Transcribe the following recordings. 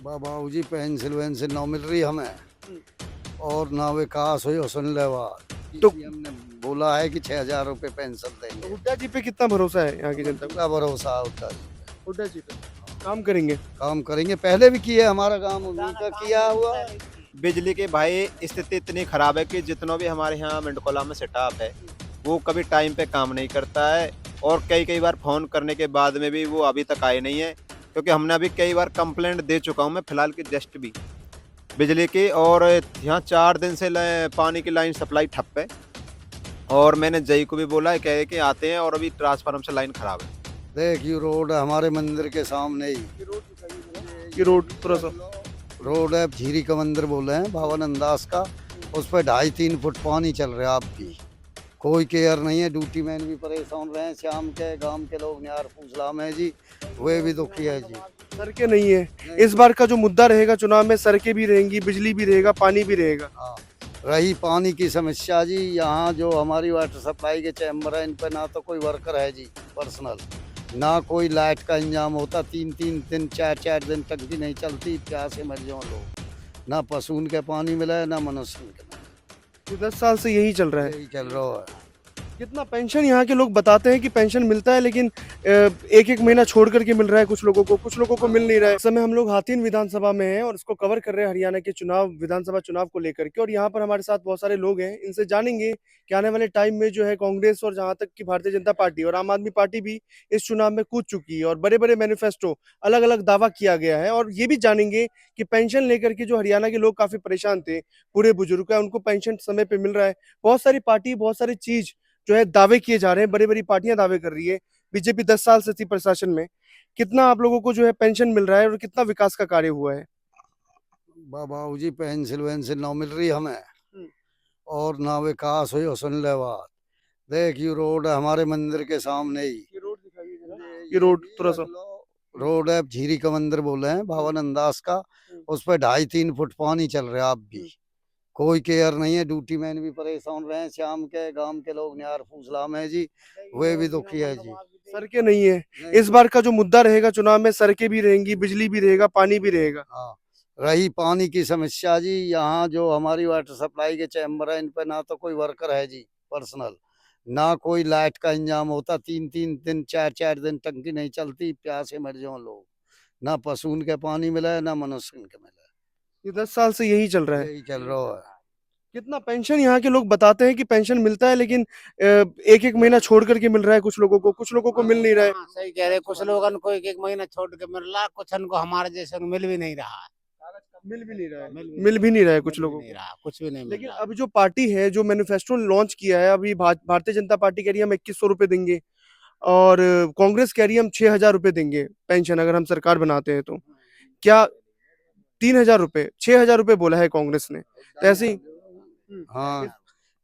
बाबूजी पेंसिल वेंसिल ना मिल रही हमें हम्म। और ना विकास हुई सुन ले बात। तो सीएम ने बोला है कि 6,000 रुपए पेंशन तो देंगे। हुड्डा जी पे कितना भरोसा है यहाँ की हमें जनता को? पूरा भरोसा है उनका जी पे। हुड्डा जी पे काम करेंगे। काम करेंगे, पहले भी किए, हमारा काम उन्हीं का किया हुआ। बिजली के भाई स्थिति इतनी खराब है कि जितना भी हमारे यहाँ मिंडकोला में सेटअप है वो कभी टाइम पे काम नहीं करता है। और कई कई बार फ़ोन करने के बाद में भी वो अभी तक आए नहीं है, क्योंकि हमने अभी कई बार कंप्लेंट दे चुका हूँ मैं फिलहाल की जस्ट भी बिजली की। और यहाँ 4 दिन से पानी की लाइन सप्लाई ठप है। और मैंने जई को भी बोला है, कहे कि आते हैं, और अभी ट्रांसफार्मर से लाइन खराब है। देख ये रोड है हमारे मंदिर के सामने ही। ये रोड थोड़ा सा रोड है, झीरी का मंदिर बोले हैं, भवन अंदाज का। उस पर 2.5-3 फुट पानी चल रहा है आपकी। कोई केयर नहीं है, ड्यूटी मैन भी परेशान रहे हैं, शाम के गांव के लोग न्यार पूछला में जी, वे भी दुखी है जी। सड़कें नहीं है। इस बार का जो मुद्दा रहेगा चुनाव में, सड़कें भी रहेंगी, बिजली भी रहेगा, पानी भी रहेगा। हाँ, रही पानी की समस्या जी, यहाँ जो हमारी वाटर सप्लाई के चैम्बर है इन पर ना तो कोई वर्कर है जी पर्सनल, ना कोई लाइट का इंतजाम होता। 3-3 दिन 4-4 दिन तक भी नहीं चलती, प्यासे मर जाओ लोग। ना पशुन के पानी मिला ना मनुष्य के मिला। ये 10 साल से यही चल रहा है। यही चल रहा है। कितना पेंशन यहाँ के लोग बताते हैं कि पेंशन मिलता है, लेकिन एक एक महीना छोड़ करके मिल रहा है कुछ लोगों को मिल नहीं रहा है। इस समय हम लोग हाथीन विधानसभा में हैं और इसको कवर कर रहे हैं हरियाणा के चुनाव, विधानसभा चुनाव को लेकर के। और यहाँ पर हमारे साथ बहुत सारे लोग हैं, इनसे जानेंगे कि आने वाले टाइम में जो है कांग्रेस और जहां तक की भारतीय जनता पार्टी और आम आदमी पार्टी भी इस चुनाव में कूद चुकी है और बड़े बड़े मैनिफेस्टो, अलग अलग दावा किया गया है। और ये भी जानेंगे कि पेंशन लेकर के जो हरियाणा के लोग काफी परेशान थे, पूरे बुजुर्ग का, उनको पेंशन समय पे मिल रहा है। बहुत सारी पार्टी, बहुत सारी चीज जो है दावे किए जा रहे हैं, बड़ी बड़ी पार्टियां दावे कर रही है। बीजेपी 10 साल से थी प्रशासन में। कितना आप लोगों को जो है पेंशन मिल रहा है और कितना विकास का कार्य हुआ है? बाबूजी पेंसिल वेंसिल ना मिल रही हमें हम्म। और ना विकास हुई सुन ले बात। देख ये रोड है हमारे मंदिर के सामने ही। ये रोड दिखाइए जरा। ये रोड थोड़ा सा रोड है, झीरी का मंदिर बोले हैं, भवन अंदाज का। उस पर 2.5-3 फुट पानी चल रहा है आप भी। कोई केयर नहीं है, ड्यूटी मैन भी परेशान रहे हैं, शाम के गांव के लोग न्यार पूछला में जी, वे भी दुखी है जी। सड़कें नहीं है। इस बार का जो मुद्दा रहेगा चुनाव में, सड़कें भी रहेंगी, बिजली भी रहेगा, पानी भी रहेगा। हाँ, रही पानी की समस्या जी, यहाँ जो हमारी वाटर सप्लाई के चैम्बर है इन पर ना तो कोई वर्कर है जी पर्सनल, ना कोई लाइट का इंतजाम होता। 3-3 दिन 4-4 दिन टंकी नहीं चलती, प्यासे मर जाओ लोग। ना पशुन के पानी मिला ना मनुष्य के मिला। ये 10 साल से यही चल रहा है। यही चल रहा है। कितना पेंशन यहाँ के लोग बताते हैं कि पेंशन मिलता है, लेकिन एक एक महीना छोड़ करके मिल रहा है कुछ लोगों को मिल नहीं रहा है। हाँ, सही कह रहे। कुछ लोगन को एक एक महीना छोड़ के मिल रहा, कुछ को हमारे जैसे को मिल भी नहीं रहा है। मिल भी नहीं रहा है। मिल मिल भी नहीं रहा है कुछ भी लोगों नहीं को। रहा, कुछ भी नहीं मिल लेकिन रहा। अब जो पार्टी है, जो मैनिफेस्टो लॉन्च किया है अभी, भारतीय जनता पार्टी कह रही है हम 2100 रुपए देंगे और कांग्रेस कह रही है हम 6000 रुपए देंगे पेंशन अगर हम सरकार बनाते हैं तो। क्या 3000 रुपए, 6000 रुपए बोला है कांग्रेस ने, तो ऐसे ही हाँ,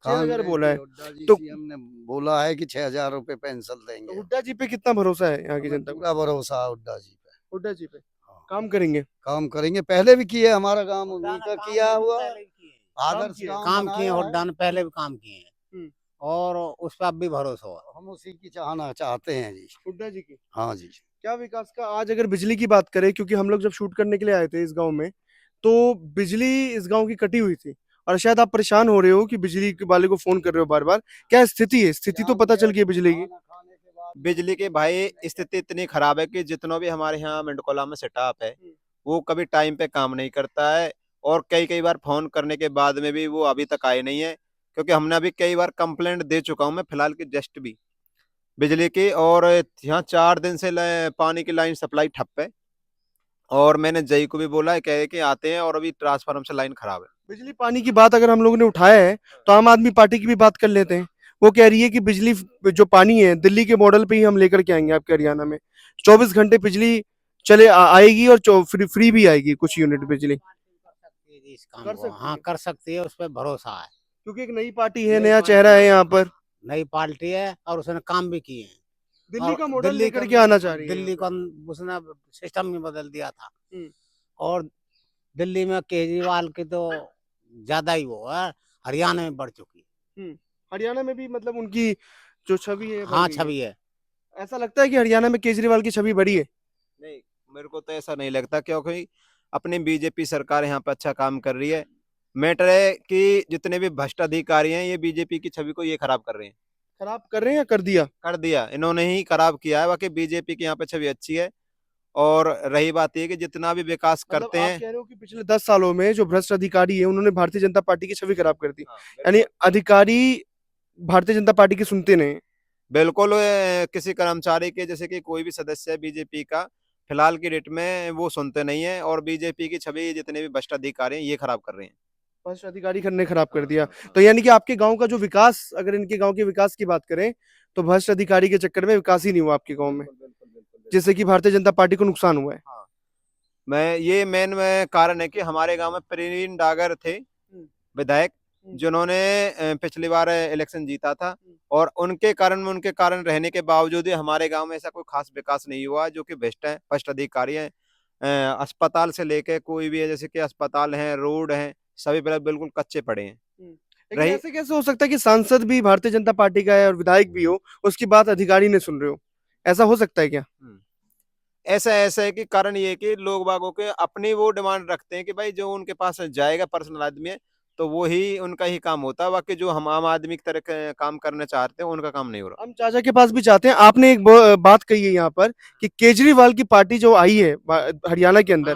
6000 बोला है। हुड्डा जी तो सीएम ने बोला है कि 6,000 रुपए पेंशन देंगे। हुड्डा जी पे कितना भरोसा है यहाँ की हमें जनता को? पूरा भरोसा है हुड्डा जी पे। हुड्डा जी पे हाँ, काम करेंगे। काम करेंगे, पहले भी किए, हमारा काम उन्हीं का किया हुआ। आदर्श किए। गांव काम किए, बनाया है। हुड्डा ने पहले भी काम किए हैं हम्म। और उस पर अब भी भरोसा हो। हम उसी की चाहना चाहते हैं जी। हुड्डा जी की हाँ जी। क्या विकास का? आज अगर बिजली की बात करें, क्योंकि हम लोग जब शूट करने के लिए आए थे इस गांव में, तो बिजली इस गांव की कटी हुई थी और शायद आप परेशान हो रहे हो कि बिजली वाले को फोन कर रहे हो बार बार। क्या स्थिति है? स्थिति तो पता चल गई है बिजली की। खाना खाने के बाद बिजली के भाई स्थिति इतनी खराब है कि जितना भी हमारे यहाँ मिंडकोला में सेटअप है वो कभी टाइम पे काम नहीं करता है। और कई कई बार फोन करने के बाद में भी वो अभी तक आए नहीं है, क्योंकि हमने अभी कई बार कंप्लेंट दे चुका हूँ मैं फिलहाल की जस्ट भी बिजली की। और यहाँ 4 दिन से पानी की लाइन सप्लाई ठप है। और मैंने जई को भी बोला है, कहे कि आते हैं, और अभी ट्रांसफार्मर से लाइन खराब है। बिजली पानी की बात अगर हम लोगों ने उठाया है तो आम आदमी पार्टी की भी बात कर लेते हैं। वो कह रही है कि बिजली जो पानी है दिल्ली के मॉडल पे ही हम लेकर के आएंगे आपके हरियाणा में। 24 घंटे बिजली आएगी और फ्री भी आएगी कुछ यूनिट बिजली। इस काम कर को सकती हाँ है। कर सकती है, उस पर भरोसा है। क्योंकि एक नई पार्टी है, नया चेहरा है यहाँ पर। नई पार्टी है और उसने काम भी किए हैं। दिल्ली और का मॉडल दिल्ली लेकर का- के आना चाह रही है दिल्ली यहाँ का उसने सिस्टम ही बदल दिया था। हम्म। और दिल्ली में केजरीवाल की तो ज्यादा ही वो है, हरियाणा में बढ़ चुकी है। पे। हरियाणा में भी मतलब उनकी जो छवि है बढ़ हाँ गई है। छवि है। ऐसा लगता है कि हरियाणा में केजरीवाल की छवि बढ़ी है। नहीं, मेरे को तो ऐसा नहीं लगता, क्योंकि अपनी बीजेपी सरकार यहाँ पे अच्छा काम कर रही है। मैटर है कि जितने भी भ्रष्ट अधिकारी हैं ये बीजेपी की छवि को ये खराब कर रहे हैं। खराब कर रहे हैं या कर दिया? कर दिया, इन्होंने ही खराब किया है। बाकी बीजेपी की यहाँ पे छवि अच्छी है। और रही बात ये कि जितना भी विकास मतलब करते आप हैं। कह रहे हो कि पिछले 10 सालों में जो भ्रष्ट अधिकारी है उन्होंने भारतीय जनता पार्टी की छवि खराब कर दी, हाँ, यानी अधिकारी भारतीय जनता पार्टी की सुनते नहीं। बिल्कुल किसी कर्मचारी के जैसे कि कोई भी सदस्य है बीजेपी का फिलहाल की डेट में वो सुनते नहीं है और बीजेपी की छवि जितने भी भ्रष्ट अधिकारी हैं ये खराब कर रहे हैं। भ्रष्ट अधिकारी ने खराब कर दिया। तो यानी कि आपके गांव का जो विकास, अगर इनके गांव के विकास की बात करें तो भ्रष्ट अधिकारी के चक्कर में विकास ही नहीं हुआ आपके गांव में, जिससे कि भारतीय जनता पार्टी को नुकसान हुआ है। हाँ, मैं ये मेन में कारण है कि हमारे गांव में प्रवीण डागर थे विधायक, जिन्होंने पिछली बार इलेक्शन जीता था और उनके कारण रहने के बावजूद भी हमारे गांव में ऐसा कोई खास विकास नहीं हुआ। जो कि भ्रष्ट अधिकारी हैं। अस्पताल से लेके कोई भी है, जैसे कि अस्पताल है, रोड है, सभी बिल्कुल कच्चे पड़े हैं। लेकिन रही ऐसे कैसे हो सकता है कि सांसद भी भारतीय जनता पार्टी का है और विधायक भी हो, उसकी बात अधिकारी ने सुन रहे हो? ऐसा हो सकता है क्या? ऐसा है कि कारण ये है कि लोग बागों के अपनी वो डिमांड रखते हैं कि भाई जो उनके पास जाएगा पर्सनल आदमी है तो वो ही उनका ही काम होता है। बाकी जो हम आम आदमी की तरह काम करना चाहते हैं उनका काम नहीं हो रहा। हम चाचा के पास भी चाहते हैं। आपने एक बात कही है यहाँ पर कि केजरीवाल की पार्टी जो आई है हरियाणा के अंदर,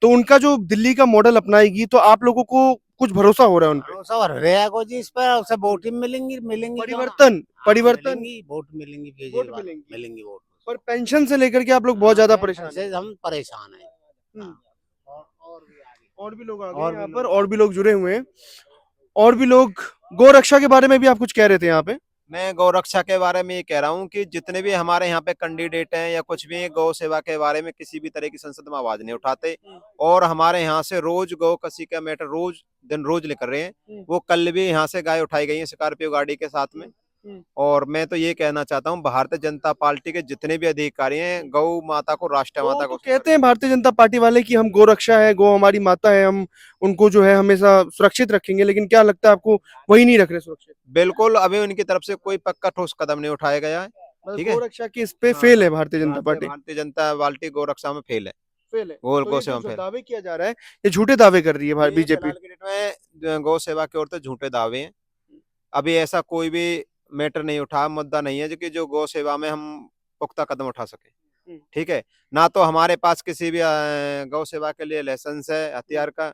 तो उनका जो दिल्ली का मॉडल अपनाएगी, तो आप लोगों को कुछ भरोसा हो रहा है उन पे? भरोसा और रहेगा जी इस पर, उसे वोट ही मिलेंगी मिलेंगी क्यों ना? परिवर्तन हाँ, परिवर्तन मिलेंगी वोट मिलेंगी वोट केजरीवाल मिलेंगी। मिलेंगी वोट। पर पेंशन से लेकर के आप लोग बहुत ज्यादा परेशान से हैं। हम परेशान हैं। हम्म। और भी आगे और भी लोग आ और गए भी यहाँ लोग पर, और भी लोग जुड़े हुए हैं, और भी लोग। गौ रक्षा के बारे में भी आप कुछ कह रहे थे यहाँ पे। मैं गौ रक्षा के बारे में ये कह रहा हूँ कि जितने भी हमारे यहाँ पे कैंडिडेट हैं या कुछ भी गौ सेवा के बारे में किसी भी तरह की संसद में आवाज नहीं उठाते और हमारे यहाँ से रोज गौ कसी का मैटर रोज लेकर रहे हैं। वो कल भी यहाँ से गाय उठाई गई है स्कॉर्पियो गाड़ी के साथ में। और मैं तो ये कहना चाहता हूँ भारतीय जनता पार्टी के जितने भी अधिकारी हैं गौ माता को राष्ट्रीय माता तो को कहते हैं भारतीय जनता पार्टी वाले कि हम गौ रक्षा है, गौ हमारी माता है, हम उनको जो है हमेशा सुरक्षित रखेंगे, लेकिन क्या लगता है आपको वही नहीं रख रहे सुरक्षित? बिल्कुल अभी उनकी तरफ से कोई पक्का ठोस कदम नहीं उठाया गया है। ठीक है, गौ रक्षा की इस पे फेल है भारतीय जनता पार्टी। भारतीय जनता पार्टी गौ रक्षा में फेल है। फेल है। गौ तो गौ ये सेवा जो फेल। दावे किया जा रहा है, ये झूठे दावे कर रही है ये बीजेपी। फिलहाल के डेट में गौ सेवा की ओर से झूठे दावे हैं। अभी ऐसा कोई भी मैटर नहीं उठा, मुद्दा नहीं है जो कि जो गौ सेवा में हम पुख्ता कदम उठा सके। ठीक है, ना तो हमारे पास किसी भी गौ सेवा के लिए लाइसेंस है हथियार का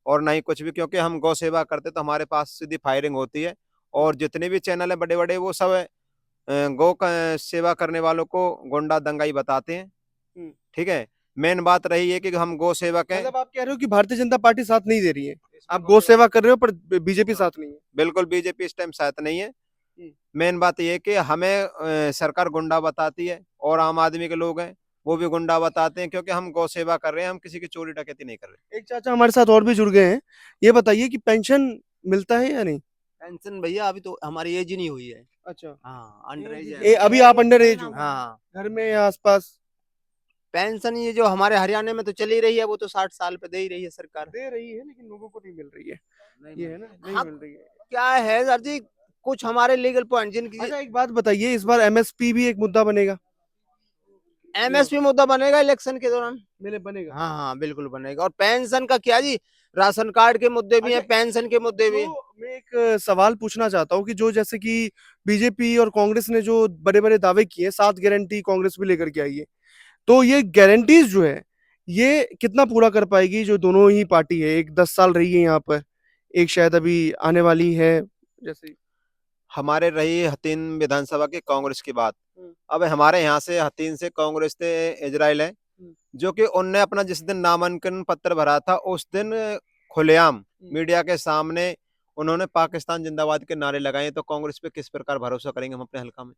और ना ही कुछ भी, क्योंकि हम गौ सेवा करते तो हमारे पास सीधी फायरिंग होती है। और जितने भी चैनल है बड़े बड़े वो सब गौ का सेवा करने वालों को गुंडा दंगाई बताते हैं। ठीक है, मेन बात रही है कि हम गौ सेवा के मतलब आप कह रहे हो कि भारतीय जनता पार्टी साथ नहीं दे रही है, आप गौ सेवा कर रहे हो पर बीजेपी साथ नहीं है। बिल्कुल बीजेपी इस टाइम साथ नहीं है। मेन बात ये है कि हमें सरकार गुंडा बताती है और आम आदमी के लोग हैं वो भी गुंडा बताते हैं, क्योंकि हम गौ सेवा कर रहे हैं, हम किसी की चोरी डकैती नहीं कर रहे। एक चाचा हमारे साथ और भी जुड़ गए हैं, ये बताइए कि पेंशन मिलता है या नहीं? पेंशन भैया अभी तो हमारी एज ही नहीं हुई है। अच्छा, हाँ, अंडर एज ए, है। अभी आप अंडर एज हो? हाँ, घर में या आसपास? पेंशन ये जो हमारे हरियाणा में तो चली रही है, वो तो 60 साल पे दे ही रही है सरकार। दे रही है लेकिन लोगों को नहीं मिल रही है, ये है ना, नहीं हाँ, मिल रही है। क्या है सर जी, कुछ हमारे लीगल पॉइंट जिनकी अच्छा एक बात बताइए, इस बार एमएसपी भी एक मुद्दा बनेगा? एमएसपी मुद्दा बनेगा इलेक्शन के दौरान। मेरे बनेगा। हाँ हाँ, बिल्कुल बनेगा। और पेंशन का क्या जी, राशन कार्ड के मुद्दे भी हैं, अच्छा, पेंशन के मुद्दे भी हैं। तो मैं एक सवाल पूछना चाहता हूँ कि जो जैसे कि बीजेपी और कांग्रेस ने जो बड़े बड़े दावे किए, 7 गारंटी कांग्रेस भी लेकर के आई है, तो ये गारंटीज जो है ये कितना पूरा कर पाएगी जो दोनों ही पार्टी है? एक 10 साल रही है यहाँ पर, एक शायद अभी आने वाली है जैसे। हमारे रही हतीन विधानसभा की कांग्रेस की बात। अब हमारे यहाँ से हतीन से कांग्रेस से इजराइल है, जो कि उनने अपना जिस दिन नामांकन पत्र भरा था उस दिन खुलेआम मीडिया के सामने उन्होंने पाकिस्तान जिंदाबाद के नारे लगाए। तो कांग्रेस पे किस प्रकार भरोसा करेंगे हम अपने हल्का में?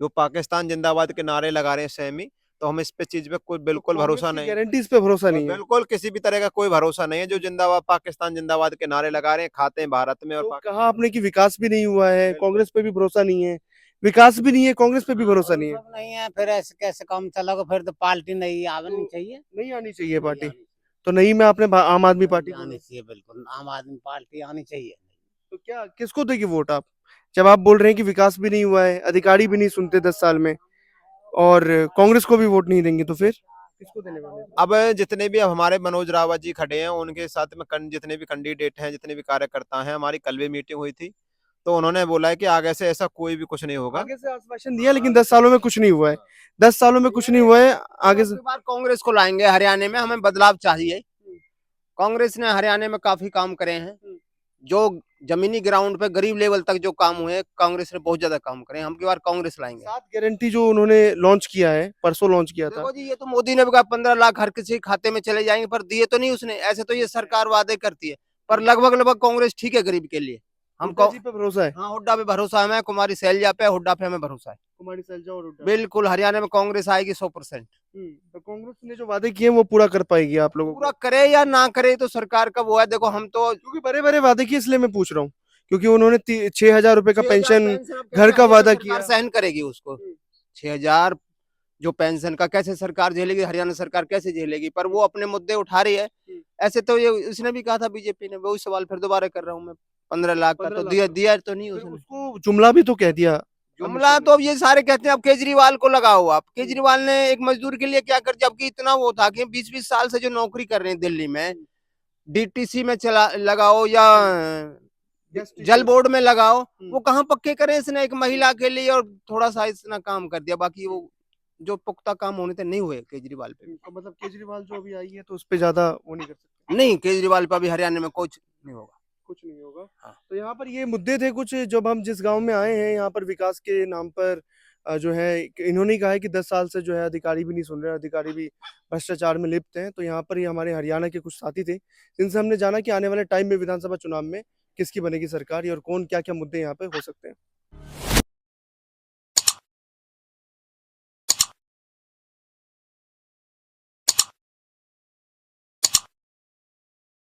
जो पाकिस्तान जिंदाबाद के नारे लगा रहे हैं सेमी, तो हम इस पे चीज पे कोई बिल्कुल भरोसा नहीं। गारंटीज पे भरोसा नहीं है। बिल्कुल किसी भी तरह का कोई भरोसा नहीं है। जो जिंदाबाद पाकिस्तान जिंदाबाद के नारे लगा रहे हैं, खाते हैं भारत में और तो कहा आपने कि विकास भी नहीं हुआ है, कांग्रेस पे भी भरोसा नहीं है, विकास भी नहीं है, कांग्रेस पे भी भरोसा नहीं है। सब नहीं है, फिर ऐसे कैसे काम चलेगा? फिर तो पार्टी नहीं आनी चाहिए। नहीं आनी चाहिए पार्टी, तो नहीं में आपने आम आदमी पार्टी को आनी चाहिए, बिल्कुल आम आदमी पार्टी आनी चाहिए। तो क्या किसको देगी वोट आप, जब आप बोल रहे हैं कि विकास भी नहीं हुआ है, अधिकारी भी नहीं सुनते 10 साल में, और कांग्रेस को भी वोट नहीं देंगे, तो फिर? किसको देने वाले हैं? अब जितने भी अब हमारे मनोज रावत जी खड़े हैं उनके साथ में जितने भी कैंडिडेट हैं, जितने भी कार्यकर्ता हैं, हमारी कल भी मीटिंग हुई थी, तो उन्होंने बोला है कि आगे से ऐसा कोई भी कुछ नहीं होगा। आगे से आश्वासन दिया लेकिन 10 सालों में कुछ नहीं हुआ है। 10 सालों में कुछ नहीं हुआ है, आगे से अब की बार कांग्रेस को लाएंगे हरियाणा में, हमें बदलाव चाहिए। कांग्रेस ने हरियाणा में काफी काम करे हैं, जो जमीनी ग्राउंड पे गरीब लेवल तक जो काम हुए कांग्रेस ने बहुत ज्यादा काम करे हैं। हम की बार कांग्रेस लाएंगे। 7 गारंटी जो उन्होंने लॉन्च किया है, परसों लॉन्च किया था। देखो जी, ये तो मोदी ने भी कहा 15 लाख हर किसी के खाते में चले जाएंगे, पर दिए तो नहीं उसने। ऐसे तो ये सरकार वादे करती है, पर लगभग कांग्रेस ठीक है गरीब के लिए। हुड्डा जी पे भरोसा है। हाँ, हुड्डा पे भरोसा है हमें, कुमारी शैलजा पे, हुड्डा पे हमें भरोसा है। कुमारी सैलजा और हुड्डा। बिल्कुल हरियाणा में कांग्रेस आएगी 100%। तो कांग्रेस ने जो वादे किए हैं वो पूरा कर पाएगी आप लोगों को? पूरा करे या ना करे तो सरकार का वो है। देखो हम तो क्योंकि बड़े-बड़े वादे किए इसलिए मैं पूछ रहा हूँ, क्योंकि उन्होंने 6,000 रुपए का 6,000 पेंशन अब घर का कैसे वादा सरकार किया। सहन करेगी उसको। 6,000 जो पेंशन का कैसे सरकार झेलेगी, हरियाणा सरकार कैसे झेलेगी? पर वो अपने मुद्दे उठा रही है। ऐसे तो ये उसने भी कहा था बीजेपी ने, वही सवाल फिर दोबारा कर रहा हूँ मैं। 15 लाख का 15 तो लाख दिया का। दिया तो नहीं फिर उसने। उसको जुमला भी तो कह दिया। जुमला तो अब ये सारे कहते हैं, अब केजरीवाल को लगाओ। आप केजरीवाल ने एक मजदूर के लिए क्या कर, जबकि इतना वो था कि 20-20 साल से जो नौकरी कर रहे हैं दिल्ली में, डीटीसी में चला लगाओ या जल बोर्ड में लगाओ, वो कहाँ पक्के करे इसने एक महिला के लिए, और थोड़ा सा इतना काम कर दिया। बाकी वो जो पुख्ता काम होने थे नहीं हुए केजरीवाल पे। तो मतलब केजरीवाल जो अभी आई है तो उस पे ज्यादा वो नहीं कर सकते। नहीं, केजरीवाल पे अभी हरियाणा में कुछ नहीं होगा। कुछ नहीं होगा। हाँ। तो यहाँ पर ये मुद्दे थे कुछ, जब हम जिस गांव में आए हैं यहाँ पर विकास के नाम पर जो है इन्होंने कहा है कि 10 साल से जो है अधिकारी भी नहीं सुन रहे, अधिकारी भी भ्रष्टाचार में लिप्त हैं। तो यहाँ पर ये हमारे हरियाणा के कुछ साथी थे जिनसे हमने जाना कि आने वाले टाइम में विधानसभा चुनाव में किसकी बनेगी सरकार और कौन क्या क्या मुद्दे यहाँ पे हो सकते हैं।